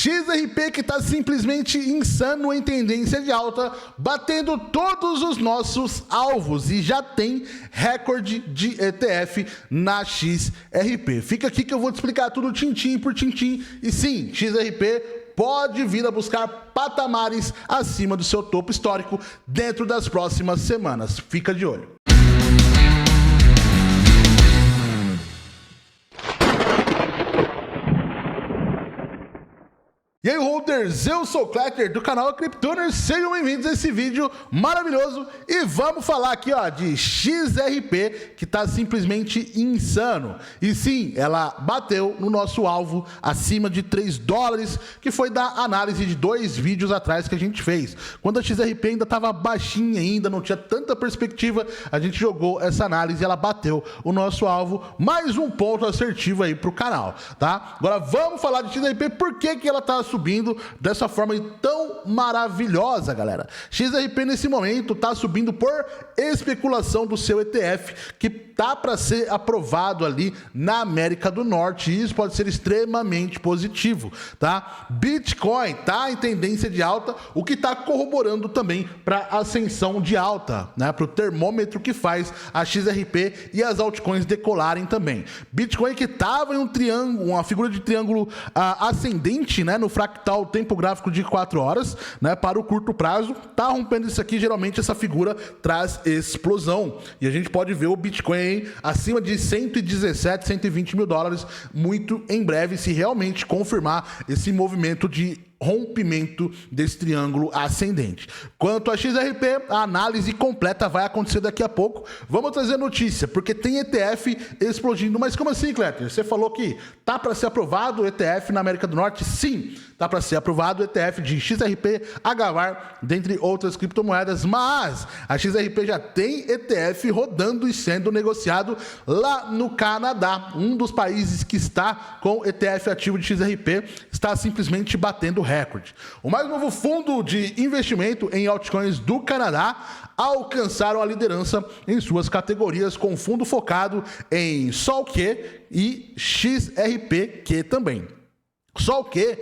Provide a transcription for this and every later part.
XRP que está simplesmente insano em tendência de alta, batendo todos os nossos alvos e já tem recorde de ETF na XRP. Fica aqui que eu vou te explicar tudo tintim por tintim. E sim, XRP pode vir a buscar patamares acima do seu topo histórico dentro das próximas semanas. Fica de olho. E aí, holders, eu sou o Kletter do canal Cryptoner, sejam bem-vindos a esse vídeo maravilhoso e vamos falar aqui ó, de XRP que tá simplesmente insano. E sim, ela bateu no nosso alvo acima de 3 dólares, que foi da análise de 2 vídeos atrás que a gente fez. Quando a XRP ainda tava baixinha ainda, não tinha tanta perspectiva, a gente jogou essa análise e ela bateu o nosso alvo, mais um ponto assertivo aí pro canal, tá? Agora vamos falar de XRP, por que ela tá subindo dessa forma tão maravilhosa, galera. XRP nesse momento tá subindo por especulação do seu ETF, que tá para ser aprovado ali na América do Norte, e isso pode ser extremamente positivo, tá? Bitcoin tá em tendência de alta, o que tá corroborando também para ascensão de alta, né? Para o termômetro que faz a XRP e as altcoins decolarem também. Bitcoin que tava em um triângulo, uma figura de triângulo ascendente, né? No fractal tempo gráfico de 4 horas, né? Para o curto prazo, tá rompendo isso aqui, geralmente essa figura traz explosão. E a gente pode ver o Bitcoin acima de 117, 120 mil dólares muito em breve, se realmente confirmar esse movimento de rompimento desse triângulo ascendente. Quanto a XRP, a análise completa vai acontecer daqui a pouco. Vamos trazer notícia, porque tem ETF explodindo. Mas como assim, Kletter? Você falou que tá para ser aprovado o ETF na América do Norte? Sim, tá para ser aprovado o ETF de XRP, HVAR, dentre outras criptomoedas, mas a XRP já tem ETF rodando e sendo negociado lá no Canadá. Um dos países que está com ETF ativo de XRP está simplesmente batendo recorde. O mais novo fundo de investimento em altcoins do Canadá alcançaram a liderança em suas categorias, com fundo focado em SOL-Q e XRP-Q também. SOL-Q,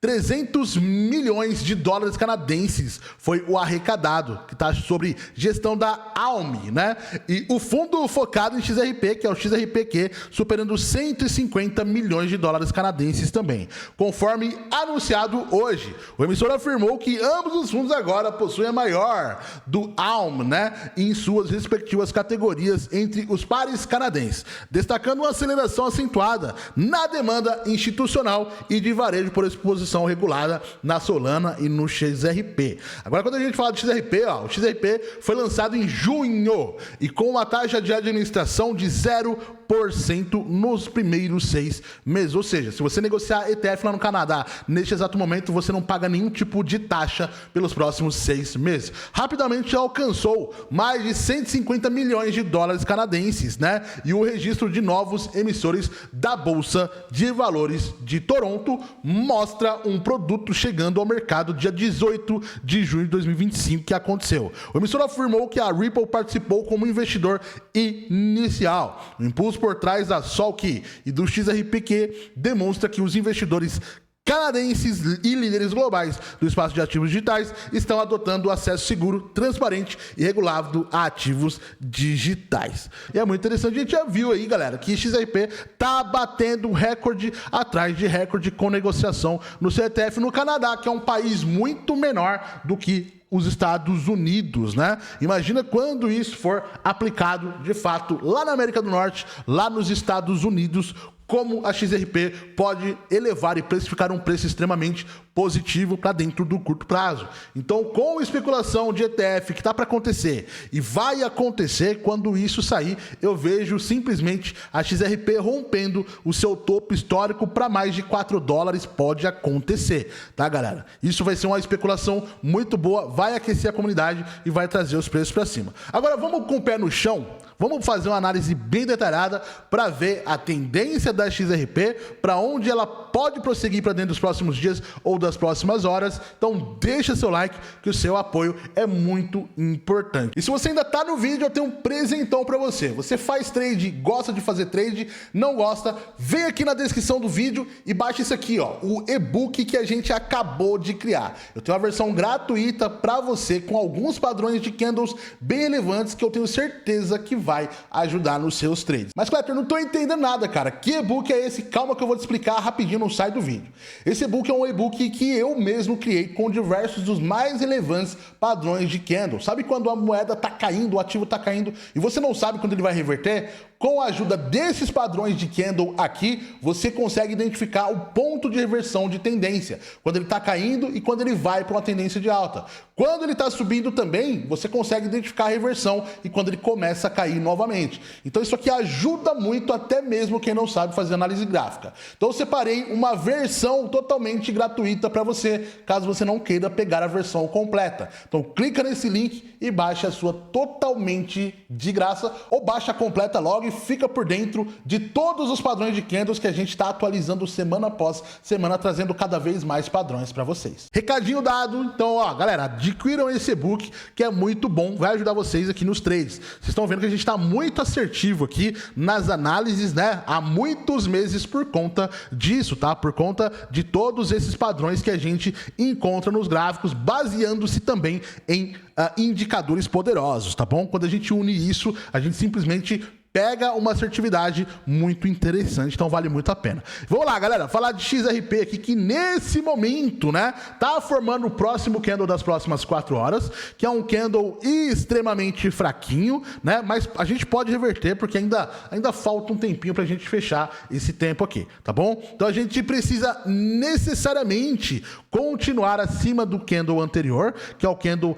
300 milhões de dólares canadenses foi o arrecadado, que está sobre gestão da ALM, né? E o fundo focado em XRP, que é o XRPQ, superando 150 milhões de dólares canadenses também. Conforme anunciado hoje, o emissor afirmou que ambos os fundos agora possuem a maior do ALM, né? Em suas respectivas categorias entre os pares canadenses, destacando uma aceleração acentuada na demanda institucional e de varejo por exposição regulada na Solana e no XRP. Agora, quando a gente fala de XRP, ó, o XRP foi lançado em junho e com uma taxa de administração de 0% nos primeiros 6 meses. Ou seja, se você negociar ETF lá no Canadá, neste exato momento, você não paga nenhum tipo de taxa pelos próximos 6 meses. Rapidamente alcançou mais de 150 milhões de dólares canadenses, né? E o registro de novos emissores da Bolsa de Valores de Toronto mostra um produto chegando ao mercado dia 18 de junho de 2025 que aconteceu. O emissor afirmou que a Ripple participou como investidor inicial. O impulso por trás da SOL-Q e do XRPQ demonstra que os investidores canadenses e líderes globais do espaço de ativos digitais estão adotando o acesso seguro, transparente e regulado a ativos digitais. E é muito interessante, a gente já viu aí, galera, que XRP tá batendo recorde atrás de recorde com negociação no CETF no Canadá, que é um país muito menor do que os Estados Unidos, né? Imagina quando isso for aplicado de fato lá na América do Norte, lá nos Estados Unidos, como a XRP pode elevar e precificar um preço extremamente positivo para dentro do curto prazo. Então, com especulação de ETF que está para acontecer e vai acontecer, quando isso sair, eu vejo simplesmente a XRP rompendo o seu topo histórico para mais de 4 dólares, pode acontecer, tá, galera? Isso vai ser uma especulação muito boa, vai aquecer a comunidade e vai trazer os preços para cima. Agora, vamos com o pé no chão, vamos fazer uma análise bem detalhada para ver a tendência da XRP, para onde ela pode prosseguir para dentro dos próximos dias ou das próximas horas. Então deixa seu like, que o seu apoio é muito importante. E se você ainda tá no vídeo, eu tenho um presentão para você. Você faz trade, gosta de fazer trade, não gosta, vem aqui na descrição do vídeo e baixa isso aqui, ó, o e-book que a gente acabou de criar. Eu tenho uma versão gratuita para você com alguns padrões de candles bem relevantes que eu tenho certeza que vai ajudar nos seus trades. Mas, Kleber, eu não tô entendendo nada, cara. Que e-book é esse? Calma que eu vou te explicar rapidinho, não sai do vídeo. Esse e-book é um e-book que eu mesmo criei com diversos dos mais relevantes padrões de candle. Sabe quando a moeda tá caindo, o ativo tá caindo e você não sabe quando ele vai reverter? Com a ajuda desses padrões de candle aqui, você consegue identificar o ponto de reversão de tendência, quando ele está caindo e quando ele vai para uma tendência de alta. Quando ele está subindo também, você consegue identificar a reversão e quando ele começa a cair novamente. Então isso aqui ajuda muito até mesmo quem não sabe fazer análise gráfica. Então eu separei uma versão totalmente gratuita para você, caso você não queira pegar a versão completa. Então clica nesse link e baixa a sua totalmente de graça, ou baixa a completa logo e fica por dentro de todos os padrões de candles que a gente está atualizando semana após semana, trazendo cada vez mais padrões para vocês. Recadinho dado, então, ó, galera, adquiram esse e-book que é muito bom, vai ajudar vocês aqui nos trades. Vocês estão vendo que a gente está muito assertivo aqui nas análises, né? Há muitos meses por conta disso, tá? Por conta de todos esses padrões que a gente encontra nos gráficos, baseando-se também em indicadores poderosos, tá bom? Quando a gente une isso, a gente simplesmente pega uma assertividade muito interessante, então vale muito a pena. Vamos lá, galera, falar de XRP aqui, que nesse momento, né, tá formando o próximo candle das próximas 4 horas, que é um candle extremamente fraquinho, né, mas a gente pode reverter, porque ainda falta um tempinho pra gente fechar esse tempo aqui, tá bom? Então a gente precisa necessariamente continuar acima do candle anterior, que é o candle,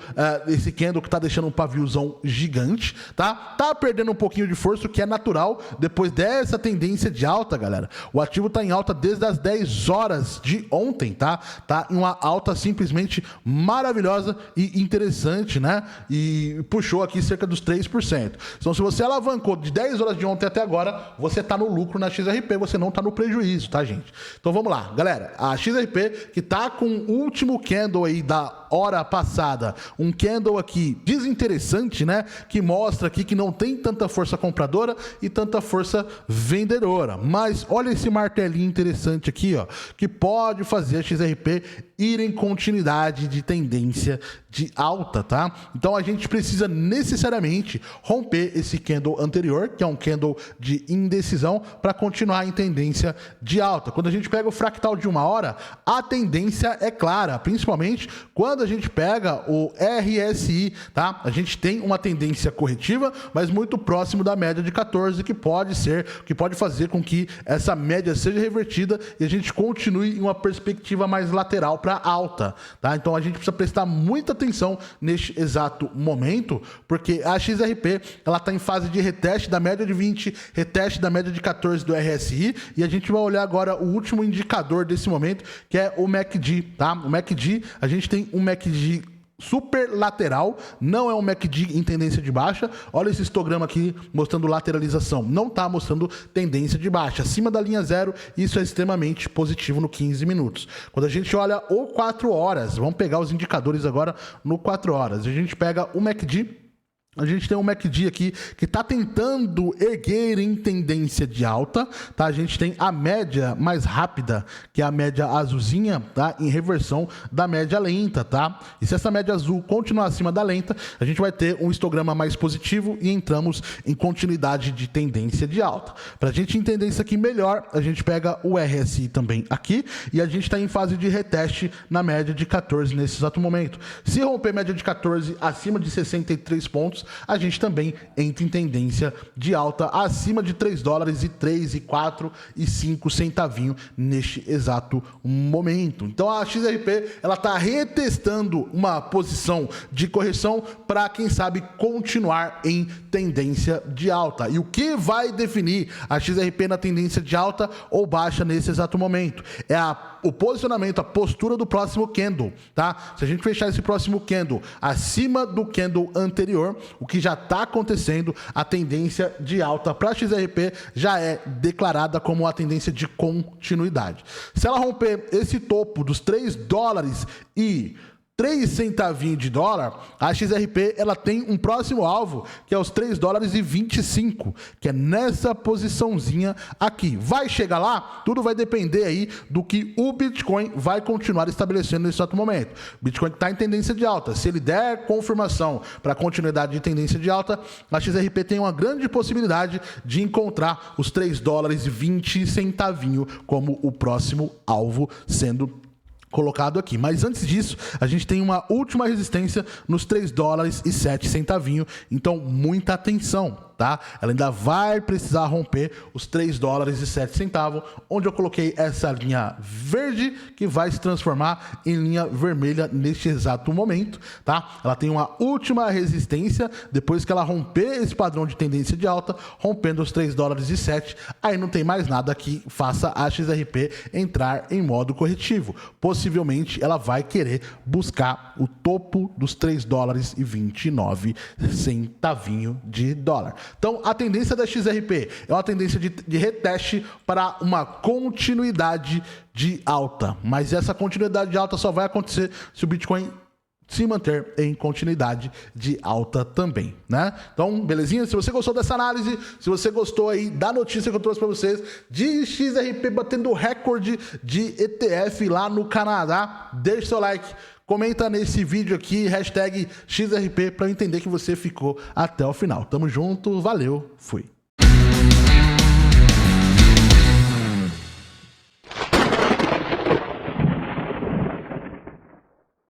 esse candle que tá deixando um paviozão gigante, tá? Tá perdendo um pouquinho de força, o que é natural depois dessa tendência de alta, galera. O ativo tá em alta desde as 10 horas de ontem, tá? Tá em uma alta simplesmente maravilhosa e interessante, né? E puxou aqui cerca dos 3%. Então, se você alavancou de 10 horas de ontem até agora, você tá no lucro na XRP, você não tá no prejuízo, tá, gente? Então, vamos lá, galera. A XRP, que tá com o último candle aí da hora passada, um candle aqui desinteressante, né? Que mostra aqui que não tem tanta força compradora e tanta força vendedora. Mas olha esse martelinho interessante aqui, ó, que pode fazer a XRP ir em continuidade de tendência de alta, tá? Então a gente precisa necessariamente romper esse candle anterior, que é um candle de indecisão, para continuar em tendência de alta. Quando a gente pega o fractal de 1 hora, a tendência é clara, principalmente quando a gente pega o RSI, tá? A gente tem uma tendência corretiva, mas muito próximo da média de 14, que pode fazer com que essa média seja revertida e a gente continue em uma perspectiva mais lateral para alta, tá? Então a gente precisa prestar muita atenção neste exato momento, porque a XRP, ela tá em fase de reteste da média de 20, reteste da média de 14 do RSI, e a gente vai olhar agora o último indicador desse momento, que é o MACD, tá? O MACD, a gente tem um MACD super lateral, não é um MACD em tendência de baixa. Olha esse histograma aqui mostrando lateralização, não está mostrando tendência de baixa, acima da linha zero. Isso é extremamente positivo no 15 minutos. Quando a gente olha o 4 horas, vamos pegar os indicadores agora no 4 horas, a gente pega o MACD. A gente tem um MACD aqui que está tentando erguer em tendência de alta, tá? A gente tem a média mais rápida, que é a média azulzinha, tá? Em reversão da média lenta, tá? E se essa média azul continuar acima da lenta, a gente vai ter um histograma mais positivo e entramos em continuidade de tendência de alta. Para a gente entender isso aqui melhor, a gente pega o RSI também aqui e a gente está em fase de reteste na média de 14 nesse exato momento. Se romper média de 14 acima de 63 pontos, a gente também entra em tendência de alta acima de 3 dólares e 3 e 4 e 5 centavinho neste exato momento. Então a XRP, ela está retestando uma posição de correção para, quem sabe, continuar em tendência de alta. E o que vai definir a XRP na tendência de alta ou baixa nesse exato momento? É a o posicionamento, a postura do próximo candle, tá? Se a gente fechar esse próximo candle acima do candle anterior, o que já está acontecendo, a tendência de alta para XRP já é declarada como a tendência de continuidade. Se ela romper esse topo dos 3 dólares e 3 centavinhos de dólar, a XRP ela tem um próximo alvo, que é os 3 dólares e 25, que é nessa posiçãozinha aqui. Vai chegar lá? Tudo vai depender aí do que o Bitcoin vai continuar estabelecendo nesse exato momento. O Bitcoin está em tendência de alta. Se ele der confirmação para a continuidade de tendência de alta, a XRP tem uma grande possibilidade de encontrar os 3 dólares e 20 centavinho como o próximo alvo sendo colocado aqui. Mas antes disso, a gente tem uma última resistência nos 3 dólares e 7 centavinho. Então, muita atenção, tá? Ela ainda vai precisar romper os 3 dólares e 7 centavos, onde eu coloquei essa linha verde que vai se transformar em linha vermelha neste exato momento, tá? Ela tem uma última resistência depois que ela romper esse padrão de tendência de alta, rompendo os 3 dólares e 7, aí não tem mais nada que faça a XRP entrar em modo corretivo. Possivelmente ela vai querer buscar o topo dos 3 dólares e 29 centavinho de dólar. Então, a tendência da XRP é uma tendência de reteste para uma continuidade de alta. Mas essa continuidade de alta só vai acontecer se o Bitcoin se manter em continuidade de alta também, né? Então, belezinha? Se você gostou dessa análise, se você gostou aí da notícia que eu trouxe para vocês de XRP batendo recorde de ETF lá no Canadá, deixe seu like, comenta nesse vídeo aqui, hashtag XRP, para eu entender que você ficou até o final. Tamo junto, valeu, fui!